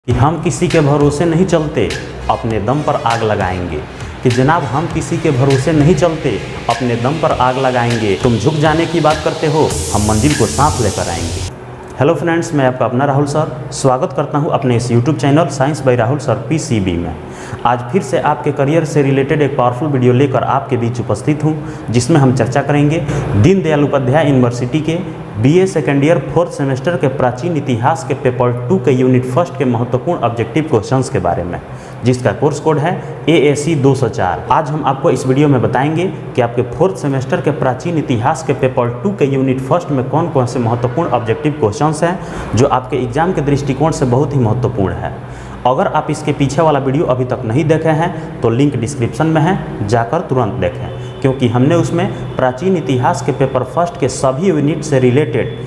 कि हम किसी के भरोसे नहीं चलते, अपने दम पर आग लगाएंगे। कि जनाब हम किसी के भरोसे नहीं चलते, अपने दम पर आग लगाएंगे। तुम झुक जाने की बात करते हो, हम मंजिल को साथ लेकर आएंगे। हेलो फ्रेंड्स, मैं आपका अपना राहुल सर स्वागत करता हूं अपने इस YouTube channel science by Rahul sir PCB में। आज फिर से आपके करियर से रिलेटेड एक पावरफुल वीडियो लेकर आपके बीच उपस्थित हूं, जिसमें हम चर्चा करेंगे दीनदयाल उपाध्याय यूनिवर्सिटी के BA second year 4th semester के प्राचीन इतिहास के पेपर 2 के यूनिट 1 के महत्वपूर्ण ऑब्जेक्टिव क्वेश्चंस के बारे में, जिसका कोर्स कोड है AAC 204। आज हम आपको इस वीडियो में बताएंगे कि आपके 4th सेमेस्टर के प्राचीन इतिहास के पेपर 2 के यूनिट 1 में कौन कौन से महत्वपूर्ण ऑब्जेक्टिव क्वेश्चंस हैं जो आपके एग्जाम के दृष्टिकोण से बहुत ही महत्वपूर्ण है। अगर आप इसके पीछे वाला वीडियो अभी तक नहीं देखे हैं तो लिंक डिस्क्रिप्शन में है, जाकर तुरंत देखें, क्योंकि हमने उसमें प्राचीन इतिहास के पेपर 1 के सभी यूनिट से रिलेटेड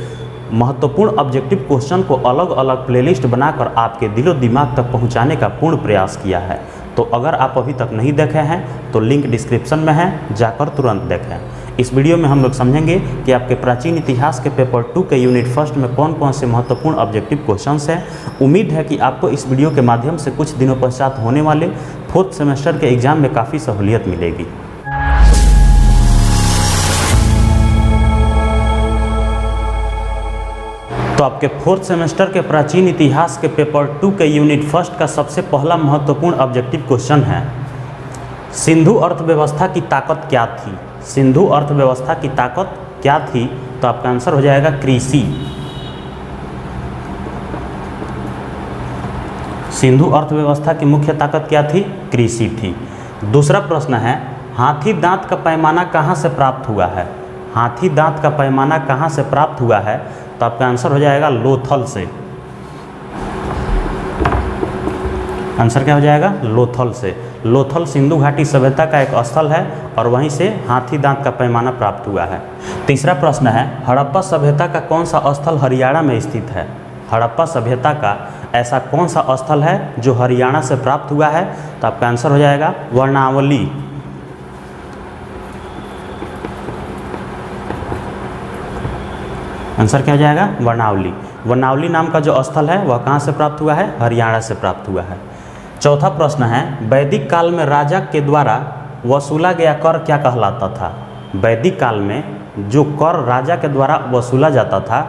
महत्वपूर्ण ऑब्जेक्टिव क्वेश्चन को अलग अलग प्लेलिस्ट बनाकर आपके दिलो दिमाग तक पहुंचाने का पूर्ण प्रयास किया है। तो अगर आप अभी तक नहीं देखे हैं तो लिंक डिस्क्रिप्शन में है, जाकर तुरंत देखें। इस वीडियो में हम लोग समझेंगे कि आपके प्राचीन इतिहास के पेपर 2 के यूनिट 1 में कौन कौन से महत्वपूर्ण ऑब्जेक्टिव क्वेश्चंस हैं। उम्मीद है कि आपको इस वीडियो के माध्यम से कुछ दिनों पश्चात होने वाले 4th सेमेस्टर के एग्जाम में काफ़ी सहूलियत मिलेगी। तो आपके 4th सेमेस्टर के प्राचीन इतिहास के पेपर 2 के यूनिट 1 का सबसे पहला महत्वपूर्ण ऑब्जेक्टिव क्वेश्चन है, सिंधु अर्थव्यवस्था की ताकत क्या थी। सिंधु अर्थव्यवस्था की ताकत क्या थी? तो आपका आंसर हो जाएगा कृषि। सिंधु अर्थव्यवस्था की मुख्य ताकत क्या थी? कृषि थी। दूसरा प्रश्न है, हाथी दांत का पैमाना कहाँ से प्राप्त हुआ है। हाथी दांत का पैमाना कहाँ से प्राप्त हुआ है? तो आपका आंसर हो जाएगा लोथल से। आंसर क्या हो जाएगा? लोथल से। लोथल सिंधु घाटी सभ्यता का एक स्थल है और वहीं से हाथी दांत का पैमाना प्राप्त हुआ है। तीसरा प्रश्न है, हड़प्पा सभ्यता का कौन सा स्थल हरियाणा में स्थित है। हड़प्पा सभ्यता का ऐसा कौन सा स्थल है जो हरियाणा से प्राप्त हुआ है? तो आपका आंसर हो जाएगा वर्णावली। आंसर क्या हो जाएगा? वर्णावली। वर्णावली नाम का जो स्थल है वह कहाँ से प्राप्त हुआ है? हरियाणा से प्राप्त हुआ है। चौथा प्रश्न है, वैदिक काल में राजा के द्वारा वसूला गया कर क्या कहलाता था। वैदिक काल में जो कर राजा के द्वारा वसूला जाता था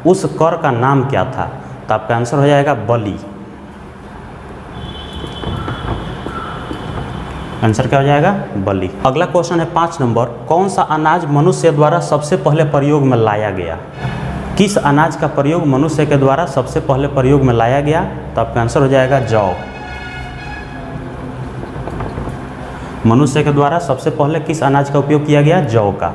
उस कर का नाम क्या था? तो आपका आंसर हो जाएगा बलि। आंसर क्या हो जाएगा? बलि। अगला क्वेश्चन है 5 नंबर, कौन सा अनाज मनुष्य द्वारा सबसे पहले प्रयोग में लाया गया। किस अनाज का प्रयोग मनुष्य के द्वारा सबसे पहले प्रयोग में लाया गया? तो आपका आंसर हो जाएगा जौ। मनुष्य के द्वारा सबसे पहले किस अनाज का उपयोग किया गया? जौ का।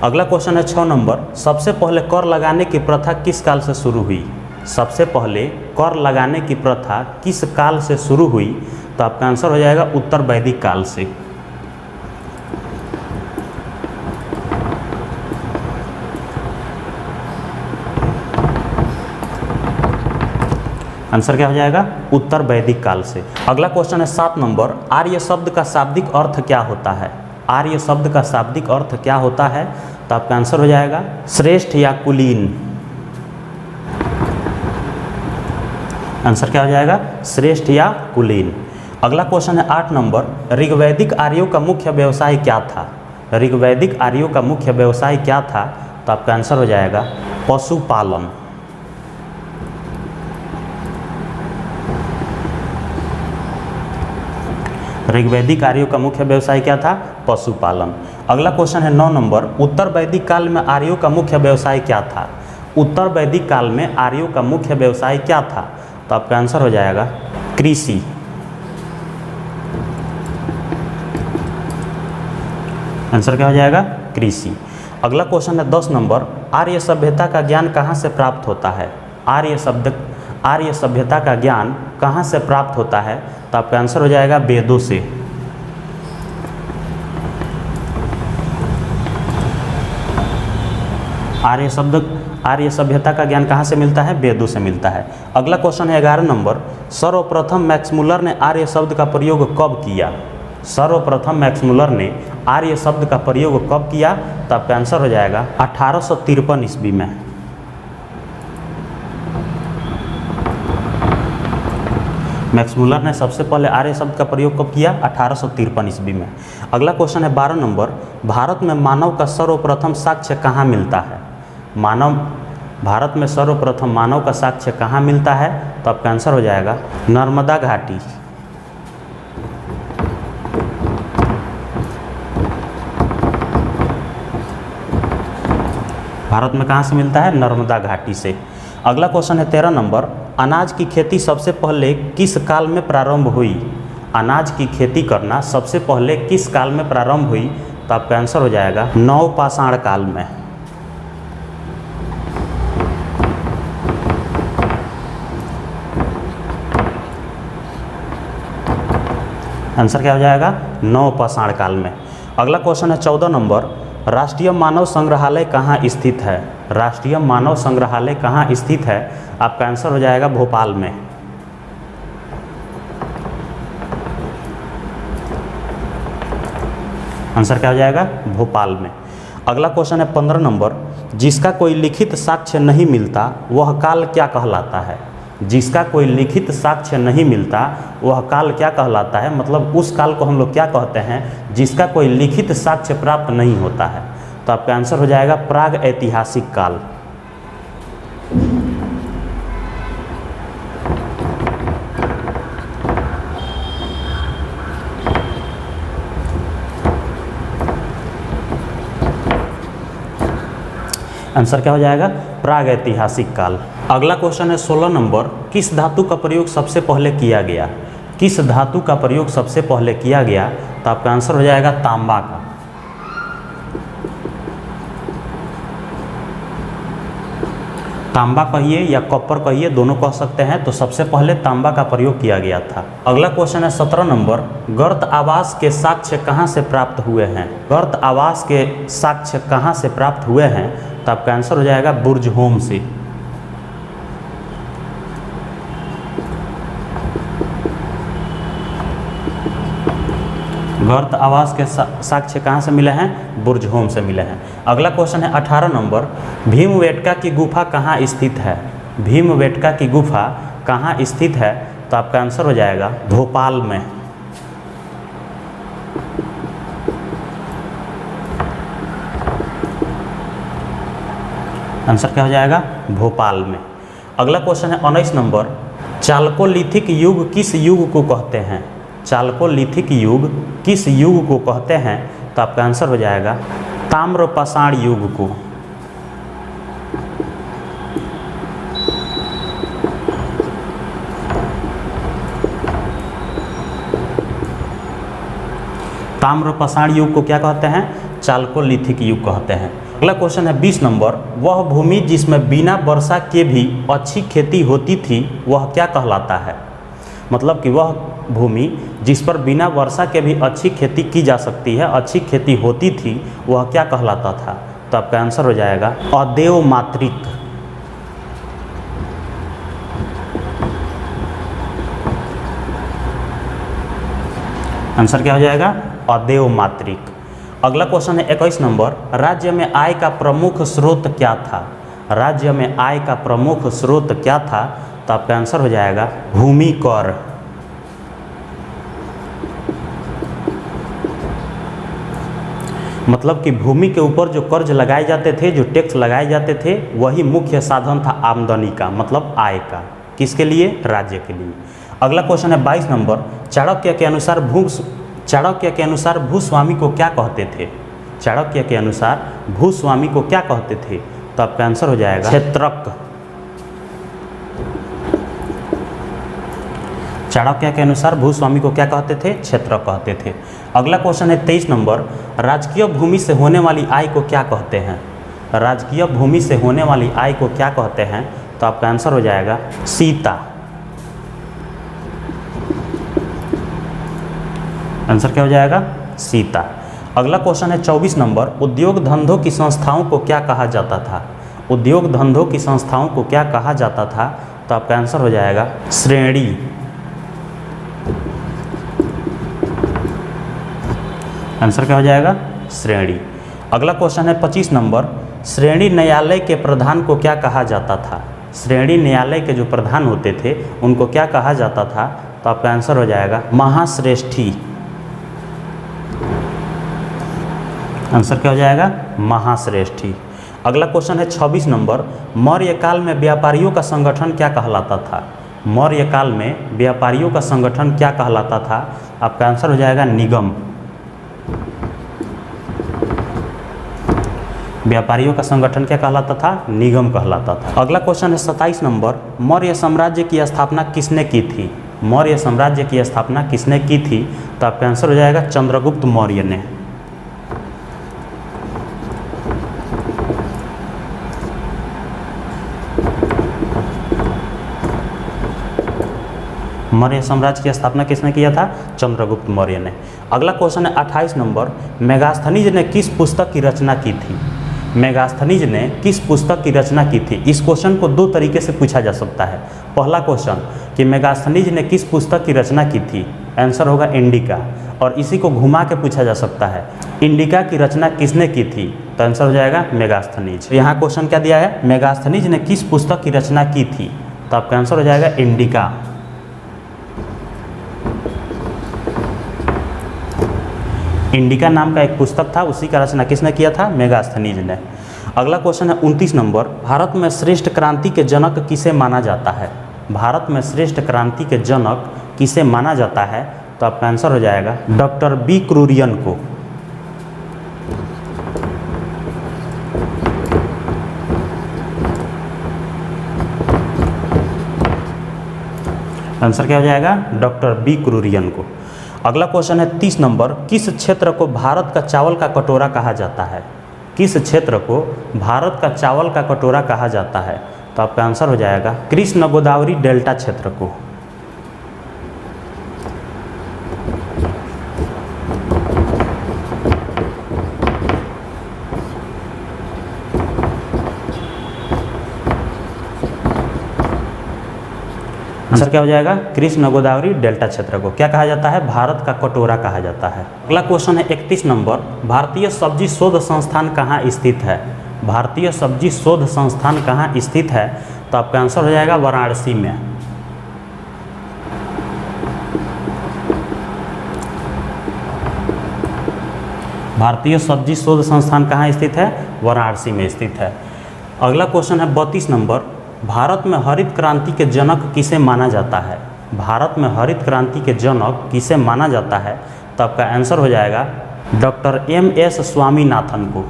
अगला क्वेश्चन है 6 नंबर, सबसे पहले कर लगाने की प्रथा किस काल से शुरू हुई। सबसे पहले कर लगाने की प्रथा किस काल से शुरू हुई? तो आपका आंसर हो जाएगा उत्तर वैदिक काल से। आंसर क्या हो जाएगा? उत्तर वैदिक काल से। अगला क्वेश्चन है 7 नंबर, आर्य शब्द का शाब्दिक अर्थ क्या होता है। आर्य शब्द का शाब्दिक अर्थ क्या होता है? तो आपका आंसर हो जाएगा श्रेष्ठ या कुलीन। आंसर क्या हो जाएगा? श्रेष्ठ या कुलीन। अगला क्वेश्चन है 8 नंबर, ऋग्वैदिक आर्यों का मुख्य व्यवसाय क्या था। ऋग्वैदिक आर्यों का मुख्य व्यवसाय क्या था? तो आपका आंसर हो जाएगा पशुपालन। ऋग्वैदिक आर्यों का मुख्य व्यवसाय क्या था? पशुपालन। अगला क्वेश्चन है 9 नंबर, उत्तर वैदिक काल में आर्यों का मुख्य व्यवसाय क्या था। उत्तर वैदिक काल में आर्यों का मुख्य व्यवसाय क्या था? तो आपका आंसर हो जाएगा कृषि। आंसर क्या हो जाएगा? कृषि। अगला क्वेश्चन है 10 नंबर, आर्य सभ्यता का ज्ञान कहाँ से प्राप्त होता है। आर्य सभ्यता का ज्ञान कहाँ से प्राप्त होता है? तो आपका आंसर हो जाएगा वेदों से। आर्य सभ्यता का ज्ञान कहाँ से मिलता है? वेदों से मिलता है। अगला क्वेश्चन है 11 नंबर, सर्वप्रथम मैक्स मुलर ने आर्य शब्द का प्रयोग कब किया। सर्वप्रथम मैक्स मुलर ने आर्य शब्द का प्रयोग कब किया? तो आपका आंसर हो जाएगा 1853 ईस्वी में। मैक्स मुलर ने सबसे पहले आर्य शब्द का प्रयोग कब किया? 1853 ईस्वी में। अगला क्वेश्चन है 12 नंबर, भारत में मानव का सर्वप्रथम साक्ष्य कहाँ मिलता है? भारत में सर्वप्रथम मानव का साक्ष्य कहाँ मिलता है? तो आपका आंसर हो जाएगा नर्मदा घाटी। भारत में कहाँ से मिलता है? नर्मदा घाटी से। अगला क्वेश्चन है 13 नंबर, अनाज की खेती सबसे पहले किस काल में प्रारंभ हुई? अनाज की खेती करना सबसे पहले किस काल में प्रारंभ हुई? तो आपका आंसर हो जाएगा नवपाषाण काल में। आंसर क्या हो जाएगा? नवपाषाण काल में। अगला क्वेश्चन है 14 नंबर, राष्ट्रीय मानव संग्रहालय कहाँ स्थित है? राष्ट्रीय मानव संग्रहालय कहाँ स्थित है? आपका आंसर हो जाएगा भोपाल में। आंसर क्या हो जाएगा? भोपाल में। अगला क्वेश्चन है 15 नंबर, जिसका कोई लिखित साक्ष्य नहीं मिलता वह काल क्या कहलाता है? जिसका कोई लिखित साक्ष्य नहीं मिलता वह काल क्या कहलाता है? मतलब उस काल को हम लोग क्या कहते हैं जिसका कोई लिखित साक्ष्य प्राप्त नहीं होता है? तो आपका आंसर हो जाएगा प्राग ऐतिहासिक काल। आंसर क्या हो जाएगा? प्राग ऐतिहासिक काल। अगला क्वेश्चन है 16 नंबर, किस धातु का प्रयोग सबसे पहले किया गया? किस धातु का प्रयोग सबसे पहले किया गया? तो आपका आंसर हो जाएगा तांबा का। तांबा कहिए या कॉपर कहिए, दोनों कह सकते हैं। तो सबसे पहले तांबा का प्रयोग किया गया था। अगला क्वेश्चन है 17 नंबर, गर्त आवास के साक्ष्य कहाँ से प्राप्त हुए हैं? गर्त आवास के साक्ष्य कहाँ से प्राप्त हुए हैं? तो आपका आंसर हो जाएगा बुर्जहोम से। गर्त आवास के साक्ष्य कहाँ से मिले हैं? बुर्जहोम से मिले हैं। अगला क्वेश्चन है 18 नंबर, भीमबेटका की गुफा कहाँ स्थित है? भीमबेटका की गुफा कहाँ स्थित है? तो आपका आंसर हो जाएगा भोपाल में। आंसर क्या हो जाएगा? भोपाल में। अगला क्वेश्चन है 19 नंबर, चालकोलिथिक युग किस युग को कहते हैं? चालकोलिथिक युग किस युग को कहते हैं? तो आपका आंसर हो जाएगा ताम्रपाषाण युग को। ताम्रपाषाण युग को क्या कहते हैं? चालकोलिथिक युग कहते हैं। अगला क्वेश्चन है 20 नंबर, वह भूमि जिसमें बिना वर्षा के भी अच्छी खेती होती थी वह क्या कहलाता है? मतलब कि वह भूमि जिस पर बिना वर्षा के भी अच्छी खेती की जा सकती है, अच्छी खेती होती थी, वह क्या कहलाता था? तो आपका आंसर हो जाएगा अदेवमातृक। आंसर क्या हो जाएगा? अदेवमातृक। अगला क्वेश्चन है 21 नंबर, राज्य में आय का प्रमुख स्रोत क्या था? राज्य में आय का प्रमुख स्रोत क्या था? तो आपका आंसर हो जाएगा भूमि कर। मतलब कि भूमि के ऊपर जो कर्ज लगाए जाते थे, जो टैक्स लगाए जाते थे, वही मुख्य साधन था आमदनी का, मतलब आय का। किसके लिए? राज्य के लिए। अगला क्वेश्चन है 22 नंबर, चाणक्य के अनुसार भूस्वामी को क्या कहते थे? चाणक्य के अनुसार भूस्वामी को क्या कहते थे? तो आपका आंसर हो जाएगा क्षेत्रज्ञ। चाणक्य के अनुसार भूस्वामी को क्या कहते थे? क्षेत्रज्ञ कहते थे। अगला क्वेश्चन है 23 नंबर, राजकीय भूमि से होने वाली आय को क्या कहते हैं? राजकीय भूमि से होने वाली आय को क्या कहते हैं? तो आपका आंसर हो जाएगा सीता। आंसर क्या हो जाएगा? सीता। अगला क्वेश्चन है 24 नंबर, उद्योग धंधों की संस्थाओं को क्या कहा जाता था? उद्योग धंधों की संस्थाओं को क्या कहा जाता था? तो आपका आंसर हो जाएगा श्रेणी। आंसर क्या हो जाएगा? श्रेणी। अगला क्वेश्चन है 25 नंबर, श्रेणी न्यायालय के प्रधान को क्या कहा जाता था? श्रेणी न्यायालय के जो प्रधान होते थे उनको क्या कहा जाता था? तो आपका आंसर हो जाएगा महाश्रेष्ठी। आंसर क्या हो जाएगा? महाश्रेष्ठी। अगला क्वेश्चन है 26 नंबर, मौर्य काल में व्यापारियों का संगठन क्या कहलाता था? मौर्य काल में व्यापारियों का संगठन क्या कहलाता था? आपका आंसर हो जाएगा निगम। व्यापारियों का संगठन क्या कहलाता था? निगम कहलाता था। अगला क्वेश्चन है 27 नंबर, मौर्य साम्राज्य की स्थापना किसने की थी? मौर्य साम्राज्य की स्थापना किसने की थी? तो आपका आंसर हो जाएगा चंद्रगुप्त मौर्य ने। मौर्य साम्राज्य की स्थापना किसने किया था? चंद्रगुप्त मौर्य ने। अगला क्वेश्चन है 28 नंबर, मेगास्थनीज ने किस पुस्तक की रचना की थी? मेगास्थनीज ने किस पुस्तक की रचना की थी? इस क्वेश्चन को दो तरीके से पूछा जा सकता है। पहला क्वेश्चन कि मेगास्थनीज ने किस पुस्तक की रचना की थी? आंसर होगा इंडिका। और इसी को घुमा के पूछा जा सकता है, इंडिका की रचना किसने की थी? तो आंसर हो जाएगा मेगास्थनीज। यहाँ क्वेश्चन क्या दिया है? मेगास्थनीज ने किस पुस्तक की रचना की थी? तो आपका आंसर हो जाएगा इंडिका। इंडिका नाम का एक पुस्तक था, उसी का रचना किसने किया था? मेगास्थनीज ने। अगला क्वेश्चन है 29 नंबर, भारत में श्रेष्ठ क्रांति के जनक किसे माना जाता है? भारत में श्रेष्ठ क्रांति के जनक किसे माना जाता है? तो आपका आंसर हो जाएगा डॉक्टर बी क्रूरियन को। आंसर क्या हो जाएगा? डॉक्टर बी क्रूरियन को। अगला क्वेश्चन है 30 नंबर, किस क्षेत्र को भारत का चावल का कटोरा कहा जाता है? किस क्षेत्र को भारत का चावल का कटोरा कहा जाता है? तो आपका आंसर हो जाएगा कृष्ण गोदावरी डेल्टा क्षेत्र को। आंसर क्या हो जाएगा? कृष्ण गोदावरी डेल्टा क्षेत्र को क्या कहा जाता है? भारत का कटोरा कहा जाता है। अगला क्वेश्चन है 31 नंबर, भारतीय सब्जी शोध संस्थान कहाँ स्थित है? भारतीय सब्जी शोध संस्थान कहाँ स्थित है? तो आपका आंसर हो जाएगा वाराणसी में। भारतीय सब्जी शोध संस्थान कहाँ स्थित है? वाराणसी में स्थित है। अगला क्वेश्चन है 32 नंबर, भारत में हरित क्रांति के जनक किसे माना जाता है? भारत में हरित क्रांति के जनक किसे माना जाता है? तो आपका आंसर हो जाएगा डॉक्टर एम.एस. स्वामीनाथन को।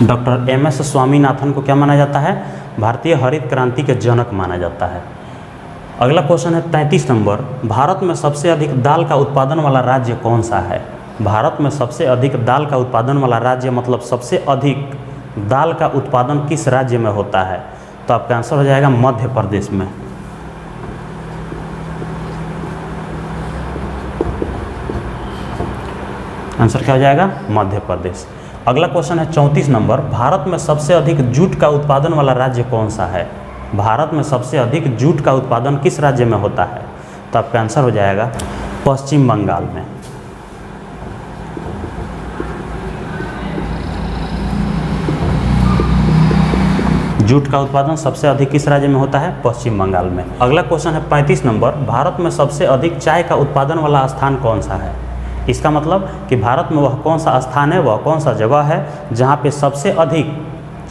Doctor MS. स्वामीनाथन को क्या माना जाता है? भारतीय हरित क्रांति के जनक माना जाता है। अगला क्वेश्चन है 33 नंबर, भारत में सबसे अधिक दाल का उत्पादन वाला राज्य कौन सा है? भारत में सबसे अधिक दाल का उत्पादन वाला राज्य मतलब सबसे अधिक दाल का उत्पादन किस राज्य में होता है? तो आपका आंसर हो जाएगा मध्य प्रदेश में। आंसर क्या हो जाएगा? मध्य प्रदेश। अगला क्वेश्चन है 34 नंबर, भारत में सबसे अधिक जूट का उत्पादन वाला राज्य कौन सा है? भारत में सबसे अधिक जूट का उत्पादन किस राज्य में होता है? तो आपका आंसर हो जाएगा पश्चिम बंगाल में। जूट का उत्पादन सबसे अधिक किस राज्य में होता है? पश्चिम बंगाल में। अगला क्वेश्चन है 35 नंबर, भारत में सबसे अधिक चाय का उत्पादन वाला स्थान कौन सा है? इसका मतलब कि भारत में वह कौन सा स्थान है, वह कौन सा जगह है जहाँ पे सबसे अधिक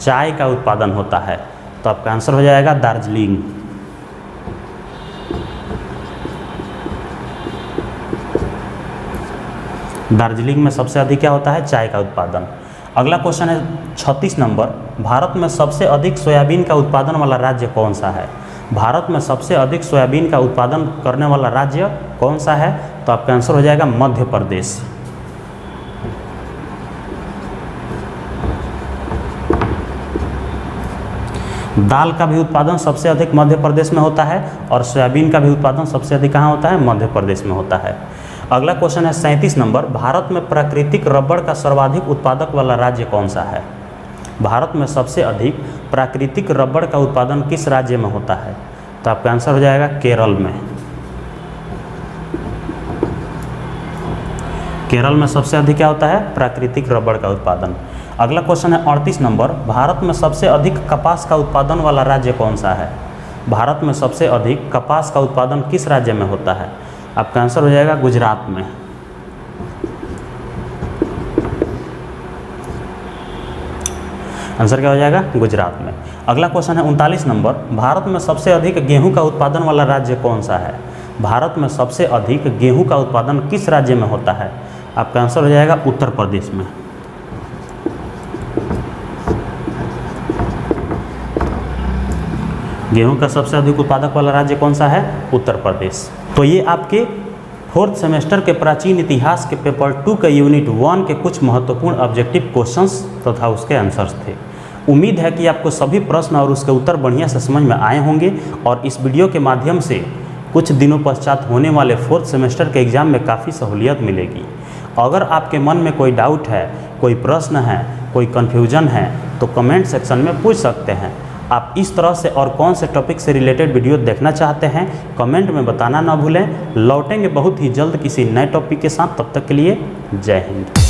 चाय का उत्पादन होता है? तो आपका आंसर हो जाएगा दार्जिलिंग। दार्जिलिंग में सबसे अधिक क्या होता है? चाय का उत्पादन। अगला क्वेश्चन है 36 नंबर, भारत में सबसे अधिक सोयाबीन का उत्पादन वाला राज्य कौन सा है? भारत में सबसे अधिक सोयाबीन का उत्पादन करने वाला राज्य कौन सा है? तो आपका आंसर हो जाएगा मध्य प्रदेश। दाल का भी उत्पादन सबसे अधिक मध्य प्रदेश में होता है और सोयाबीन का भी उत्पादन सबसे अधिक कहाँ होता है? मध्य प्रदेश में होता है। अगला क्वेश्चन है 37 नंबर, भारत में प्राकृतिक रबड़ का सर्वाधिक उत्पादक वाला राज्य कौन सा है? भारत में सबसे अधिक प्राकृतिक रबड़ का उत्पादन किस राज्य में होता है? तो आपका आंसर हो जाएगा केरल में। केरल में सबसे अधिक क्या होता है? प्राकृतिक रबड़ का उत्पादन। अगला क्वेश्चन है 38 नंबर, भारत में सबसे अधिक कपास का उत्पादन वाला राज्य कौन सा है? भारत में सबसे अधिक कपास का उत्पादन किस राज्य में होता है? आपका आंसर हो जाएगा गुजरात में। आंसर क्या हो जाएगा? गुजरात में। अगला क्वेश्चन है 39 नंबर, भारत में सबसे अधिक गेहूं का उत्पादन वाला राज्य कौन सा है? भारत में सबसे अधिक गेहूं का उत्पादन किस राज्य में होता है? आपका आंसर हो जाएगा उत्तर प्रदेश में। गेहूं का सबसे अधिक उत्पादक वाला राज्य कौन सा है? उत्तर प्रदेश। तो ये आपके 4th सेमेस्टर के प्राचीन इतिहास के पेपर 2 के यूनिट 1 के कुछ महत्वपूर्ण ऑब्जेक्टिव क्वेश्चंस तथा उसके आंसर्स थे। उम्मीद है कि आपको सभी प्रश्न और उसके उत्तर बढ़िया से समझ में आए होंगे और इस वीडियो के माध्यम से कुछ दिनों पश्चात होने वाले 4th सेमेस्टर के एग्ज़ाम में काफ़ी सहूलियत मिलेगी। अगर आपके मन में कोई डाउट है, कोई प्रश्न है, कोई कन्फ्यूजन है तो कमेंट सेक्शन में पूछ सकते हैं। आप इस तरह से और कौन से टॉपिक से रिलेटेड वीडियो देखना चाहते हैं कमेंट में बताना ना भूलें। लौटेंगे बहुत ही जल्द किसी नए टॉपिक के साथ, तब तक के लिए जय हिंद।